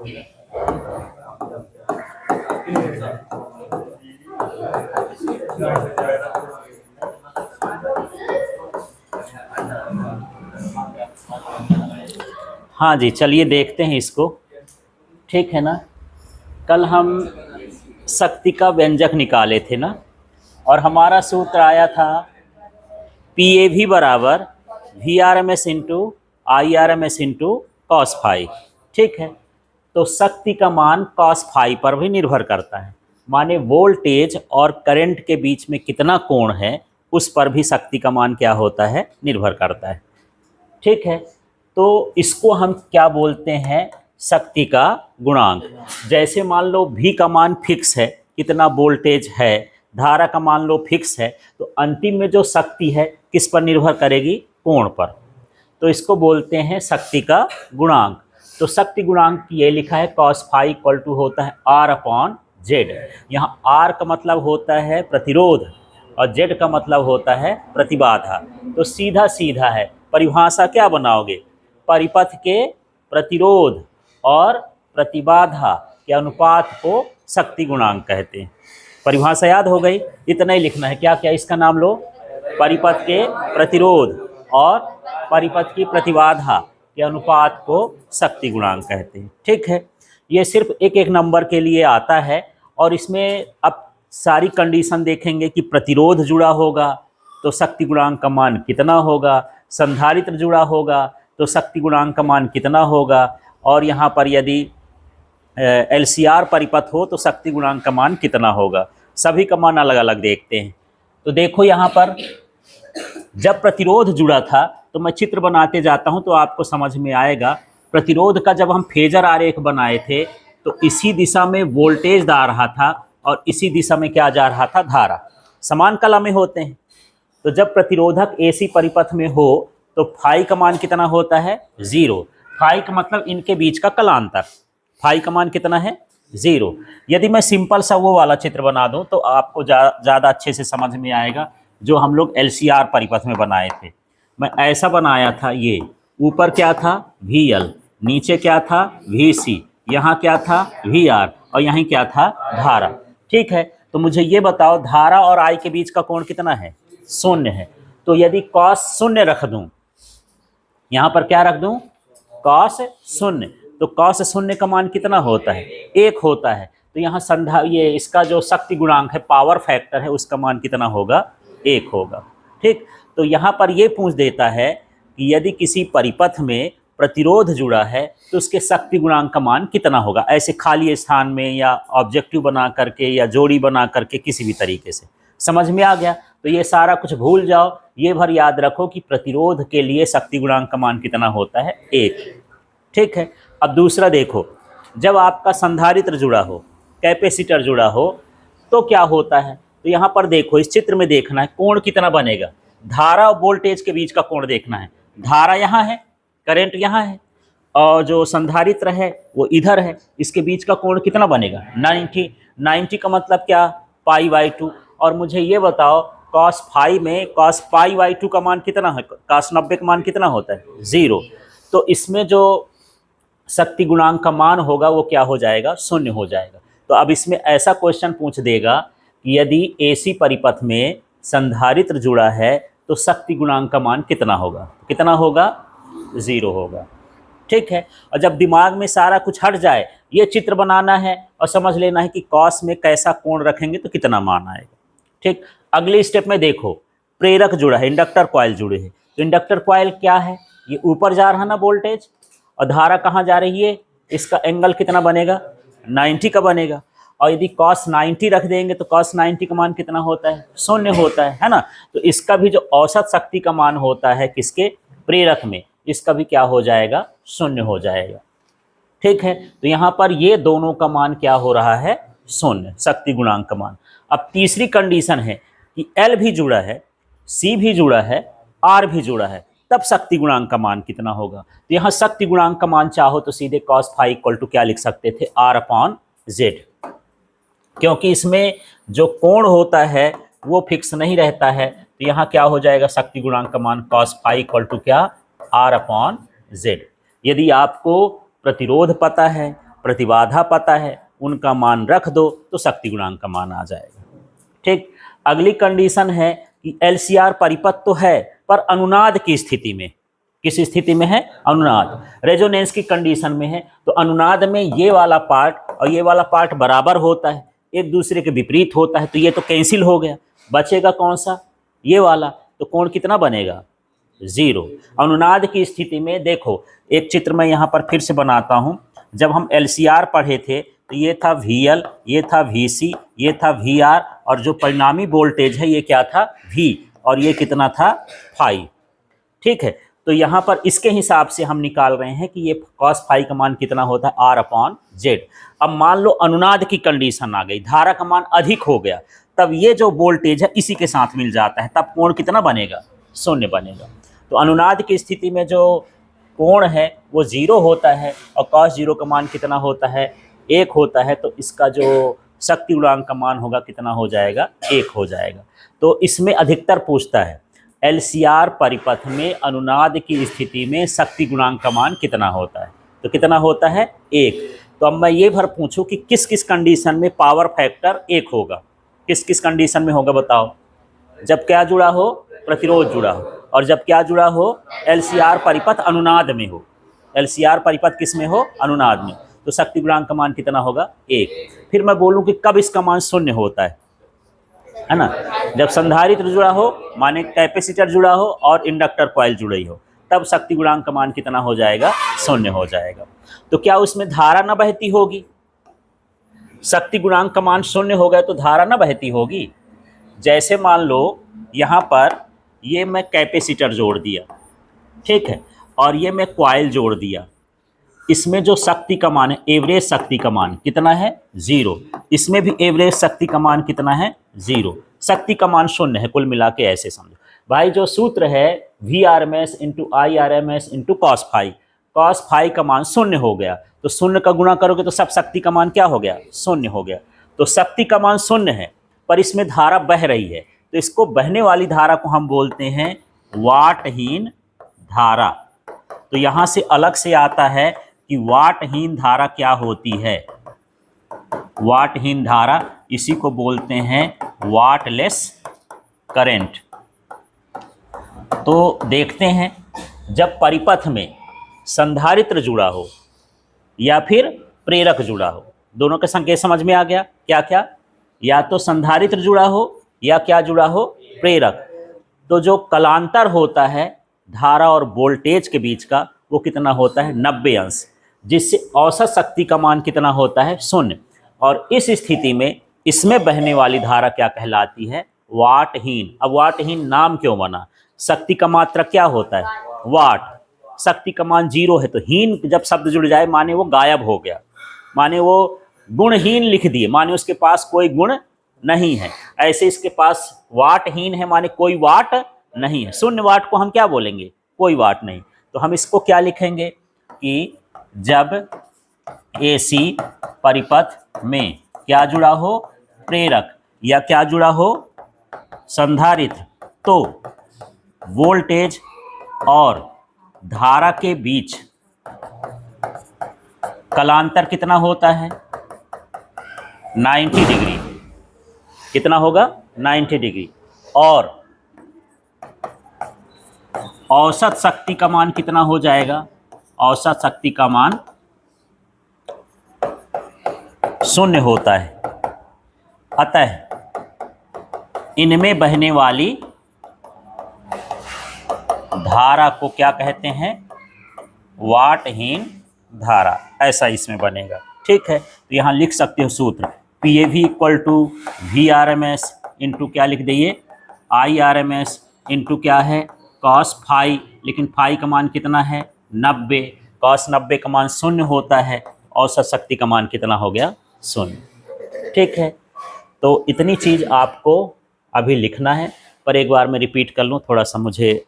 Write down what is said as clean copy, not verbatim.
हाँ जी, चलिए देखते हैं इसको। ठीक है ना, कल हम शक्ति का व्यंजक निकाले थे ना, और हमारा सूत्र आया था PAV बराबर VRMS into IRMS into cos phi. ठीक है, तो शक्ति का मान कॉस फाई पर भी निर्भर करता है, माने वोल्टेज और करंट के बीच में कितना कोण है उस पर भी शक्ति का मान क्या होता है, निर्भर करता है। ठीक है, तो इसको हम क्या बोलते हैं, शक्ति का गुणांक। जैसे मान लो V का मान फिक्स है, कितना वोल्टेज है, धारा का मान लो फिक्स है, तो अंतिम में जो शक्ति है किस पर निर्भर करेगी, कोण पर। तो इसको बोलते हैं शक्ति का गुणांक। तो शक्ति गुणांक ये लिखा है कॉस फाई इक्वल टू होता है R/Z। यहाँ R का मतलब होता है प्रतिरोध और Z का मतलब होता है प्रतिबाधा। तो सीधा सीधा है, परिभाषा क्या बनाओगे, परिपथ के प्रतिरोध और प्रतिबाधा के अनुपात को शक्ति गुणांक कहते हैं। परिभाषा याद हो गई, इतना ही लिखना है। क्या क्या इसका नाम लो, परिपथ के प्रतिरोध और परिपथ की प्रतिबाधा के अनुपात को शक्ति गुणांक कहते हैं। ठीक है, ये सिर्फ एक एक नंबर के लिए आता है, और इसमें अब सारी कंडीशन देखेंगे कि प्रतिरोध जुड़ा होगा तो शक्ति गुणांक का मान कितना होगा, संधारित्र जुड़ा होगा तो शक्ति गुणांक का मान कितना होगा, और यहाँ पर यदि LCR परिपथ हो तो शक्ति गुणांक का मान कितना होगा। सभी का मान अलग अलग देखते हैं। तो देखो यहाँ पर जब प्रतिरोध जुड़ा था, तो मैं चित्र बनाते जाता हूँ तो आपको समझ में आएगा। प्रतिरोध का जब हम फेजर आरेख बनाए थे तो इसी दिशा में वोल्टेज जा रहा था और इसी दिशा में क्या जा रहा था, धारा। समान कला में होते हैं। तो जब प्रतिरोधक AC परिपथ में हो तो फाई का मान कितना होता है, 0। फाई का मतलब इनके बीच का कलांतर, फाई का मान कितना है, 0। यदि मैं सिंपल सा वो वाला चित्र बना दूं तो आपको ज़्यादा अच्छे से समझ में आएगा, जो हम लोग LCR परिपथ में बनाए थे। मैं ऐसा बनाया था, ये ऊपर क्या था VL, नीचे क्या था VC, यहाँ क्या था VR, और यहीं क्या था धारा। ठीक है, तो मुझे ये बताओ धारा और I के बीच का कोण कितना है, 0 है। तो यदि कॉस 0 रख दूं, यहाँ पर क्या रख दूं, कॉस 0, तो कॉस 0 का मान कितना होता है, 1 होता है। तो यहाँ ये इसका जो शक्ति गुणांक है, पावर फैक्टर है, उसका मान कितना होगा, 1 होगा। ठीक, तो यहाँ पर ये पूछ देता है कि यदि किसी परिपथ में प्रतिरोध जुड़ा है तो उसके शक्ति गुणांक का मान कितना होगा, ऐसे खाली स्थान में या ऑब्जेक्टिव बना करके या जोड़ी बना करके किसी भी तरीके से। समझ में आ गया? तो ये सारा कुछ भूल जाओ, ये भर याद रखो कि प्रतिरोध के लिए शक्ति गुणांक का मान कितना होता है, 1। ठीक है, अब दूसरा देखो, जब आपका संधारित्र जुड़ा हो, कैपेसिटर जुड़ा हो, तो क्या होता है। तो यहाँ पर देखो, इस चित्र में देखना है कोण कितना बनेगा, धारा और वोल्टेज के बीच का कोण देखना है। धारा यहाँ है, करंट यहाँ है, और जो संधारित्र है वो इधर है, इसके बीच का कोण कितना बनेगा, 90 का मतलब क्या, π/2। और मुझे ये बताओ cos फाई में cos π/2 का मान कितना है, cos 90 का मान कितना होता है, 0। तो इसमें जो शक्ति गुणांक का मान होगा वो क्या हो जाएगा, 0 हो जाएगा। तो अब इसमें ऐसा क्वेश्चन पूछ देगा कि यदि AC परिपथ में संधारित्र जुड़ा है तो शक्ति गुणांक का मान कितना होगा, कितना होगा, 0 होगा। ठीक है, और जब दिमाग में सारा कुछ हट जाए, ये चित्र बनाना है और समझ लेना है कि कॉस में कैसा कोण रखेंगे तो कितना मान आएगा। ठीक, अगले स्टेप में देखो, प्रेरक जुड़ा है, इंडक्टर कॉइल जुड़े हैं। तो इंडक्टर कॉइल क्या है, ये ऊपर जा रहा है ना वोल्टेज, और धारा कहाँ जा रही है, इसका एंगल कितना बनेगा, 90 का बनेगा। और यदि cos 90 रख देंगे तो cos 90 का मान कितना होता है, 0 होता है ना। तो इसका भी जो औसत शक्ति का मान होता है किसके, प्रेरक में, इसका भी क्या हो जाएगा, 0 हो जाएगा। ठीक है, तो यहाँ पर ये दोनों का मान क्या हो रहा है, 0, शक्ति गुणांक का मान। अब तीसरी कंडीशन है कि L भी जुड़ा है, C भी जुड़ा है, R भी जुड़ा है, तब शक्ति गुणांक का मान कितना होगा। तो यहाँ शक्ति गुणांक का मान चाहो तो सीधे cos फाई इक्वल टू क्या लिख सकते थे, R/Z, क्योंकि इसमें जो कोण होता है वो फिक्स नहीं रहता है। तो यहाँ क्या हो जाएगा, शक्ति गुणांक का मान cos फाई इक्वल टू क्या, R/Z। यदि आपको प्रतिरोध पता है प्रतिबाधा पता है, उनका मान रख दो तो शक्ति गुणांक का मान आ जाएगा। ठीक, अगली कंडीशन है कि एलसीआर परिपथ तो है पर अनुनाद की स्थिति में, किस स्थिति में है? अनुनाद। रेजोनेंस की कंडीशन में है तो अनुनाद में ये वाला पार्ट और ये वाला पार्ट बराबर होता है, एक दूसरे के विपरीत होता है, तो ये तो कैंसिल हो गया, बचेगा कौन सा? ये वाला। तो कोण कितना बनेगा? 0। अनुनाद की स्थिति में देखो, एक चित्र मैं यहाँ पर फिर से बनाता हूँ। जब हम एलसीआर पढ़े थे तो ये था VL, ये था VC, ये था VR, और जो परिणामी वोल्टेज है ये क्या था? V, और ये कितना था? फाई। ठीक है, तो यहाँ पर इसके हिसाब से हम निकाल रहे हैं कि ये कॉस फाई का मान कितना होता है? R/Z। अब मान लो अनुनाद की कंडीशन आ गई, धारा का मान अधिक हो गया, तब ये जो वोल्टेज है इसी के साथ मिल जाता है, तब कोण कितना बनेगा? 0 बनेगा। तो अनुनाद की स्थिति में जो कोण है वो 0 होता है और cos 0 का मान कितना होता है? 1 होता है। तो इसका जो शक्ति गुणांक का मान होगा कितना हो जाएगा? 1 हो जाएगा। तो इसमें अधिकतर पूछता है एलसीआर परिपथ में अनुनाद की स्थिति में शक्ति गुणांक का मान कितना होता है? तो कितना होता है? 1। तो अब मैं ये भर पूछूं कि किस किस कंडीशन में पावर फैक्टर 1 होगा? किस किस कंडीशन में होगा बताओ? जब क्या जुड़ा हो? प्रतिरोध जुड़ा हो। और जब क्या जुड़ा हो? एलसीआर परिपथ अनुनाद में हो। एलसीआर परिपथ किस में हो? अनुनाद में। तो शक्ति गुणांक का मान कितना होगा? 1। फिर मैं बोलूं कि कब इसका मान 0 होता है ना? जब संधारित्र जुड़ा हो, माने कैपेसिटर जुड़ा हो और इंडक्टर कॉइल जुड़ी हो, तब शक्ति गुणांक का मान कितना हो जाएगा? 0 हो जाएगा। तो क्या उसमें धारा न बहती होगी? शक्ति गुणांक का मान 0 हो गया तो धारा न बहती होगी। जैसे मान लो यहाँ पर ये मैं कैपेसिटर जोड़ दिया, ठीक है, और ये मैं कॉइल जोड़ दिया, इसमें जो शक्ति का मान है, एवरेज शक्ति का मान कितना है? 0। इसमें भी एवरेज शक्ति का मान कितना है? 0। शक्ति का मान 0 है। कुल मिला के ऐसे समझो भाई, जो सूत्र है VRMS × IRMS × cos phi, cos phi का मान 0 हो गया, तो 0 का गुणा करोगे तो सब शक्ति का मान क्या हो गया? 0 हो गया। तो शक्ति का मान 0 है पर इसमें धारा बह रही है, तो इसको बहने वाली धारा को हम बोलते हैं वाटहीन धारा। तो यहाँ से अलग से आता है कि वाटहीन धारा क्या होती है? वाटहीन धारा, इसी को बोलते हैं वाटलेस करंट। तो देखते हैं, जब परिपथ में संधारित्र जुड़ा हो या फिर प्रेरक जुड़ा हो, दोनों के संकेत समझ में आ गया? क्या क्या? या तो संधारित्र जुड़ा हो या क्या जुड़ा हो? प्रेरक। तो जो कलांतर होता है धारा और वोल्टेज के बीच का, वो कितना होता है? 90 अंश, जिससे औसत शक्ति का मान कितना होता है? 0। और इस स्थिति में इसमें बहने वाली धारा क्या कहलाती है? वाटहीन। अब वाटहीन नाम क्यों बना? शक्ति का मात्रा क्या होता है? वाट। शक्ति का मान 0 है, तो हीन जब शब्द जुड़ जाए माने वो गायब हो गया, माने वो गुणहीन लिख दिए, माने उसके पास कोई गुण नहीं है। ऐसे इसके पास वाटहीन है, माने कोई वाट नहीं है। 0 वाट को हम क्या बोलेंगे? कोई वाट नहीं। तो हम इसको क्या लिखेंगे कि जब AC परिपथ में क्या जुड़ा हो? प्रेरक, या क्या जुड़ा हो? संधारित्र, तो वोल्टेज और धारा के बीच कलांतर कितना होता है? 90 डिग्री। कितना होगा? 90 डिग्री। और औसत शक्ति का मान कितना हो जाएगा? औसत शक्ति का मान 0 होता है। अतः इनमें बहने वाली धारा को क्या कहते हैं? वाटहीन धारा। ऐसा इसमें बनेगा। ठीक है, तो यहाँ लिख सकते हो सूत्र PAV = VRMS इंटू क्या लिख दिए? IRMS इंटू क्या है? cos phi. लेकिन फाई का मान कितना है? 90। cos 90 का मान 0 होता है। औसत शक्ति का मान कितना हो गया? 0। ठीक है, तो इतनी चीज़ आपको अभी लिखना है, पर एक बार मैं रिपीट कर लूँ, थोड़ा सा मुझे